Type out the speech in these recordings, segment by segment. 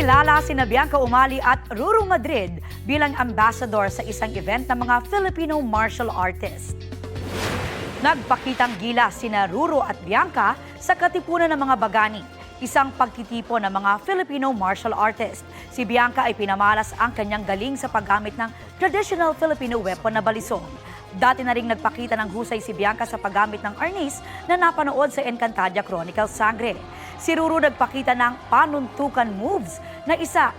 Kinilala sina Bianca Umali at Ruru Madrid bilang ambassador sa isang event ng mga Filipino martial artists. Nagpakitang gilas sina Ruru at Bianca sa katipunan ng mga bagani, isang pagtitipon ng mga Filipino martial artists. Si Bianca ay pinamalas ang kanyang galing sa paggamit ng traditional Filipino weapon na balisong. Dati na ring nagpakita ng husay si Bianca sa paggamit ng arnis na napanood sa Encantadia Chronicles Sangre. Si Ruru nagpakita ng panuntukan moves na isa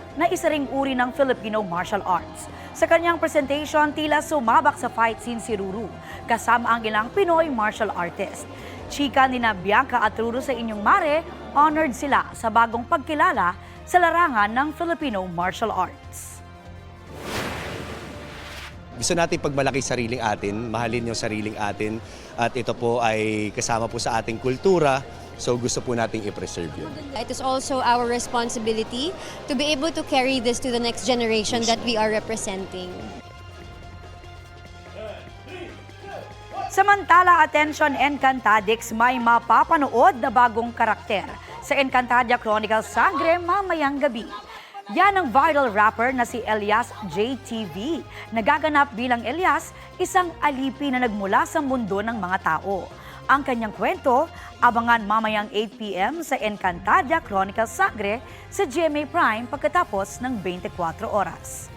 ring uri ng Filipino martial arts. Sa kanyang presentation, tila sumabak sa fight scene si Ruru, kasama ang ilang Pinoy martial artist. Chika ni Bianca at Ruru sa inyong mare, honored sila sa bagong pagkilala sa larangan ng Filipino martial arts. Gusto natin pagmalaki sariling atin, mahalin yung sariling atin, at ito po ay kasama po sa ating kultura, so gusto po nating i-preserve yun. It is also our responsibility to be able to carry this to the next generation that we are representing. Samantala, attention Encantadix, may mapapanood na bagong karakter sa Encantadia Chronicles Sangre mamayang gabi. Yan ang viral rapper na si Elias JTV. Nagaganap bilang Elias, isang alipi na nagmula sa mundo ng mga tao. Ang kanyang kwento, abangan mamayang 8 p.m. sa Encantadia Chronicles Sangre sa GMA Prime pagkatapos ng 24 oras.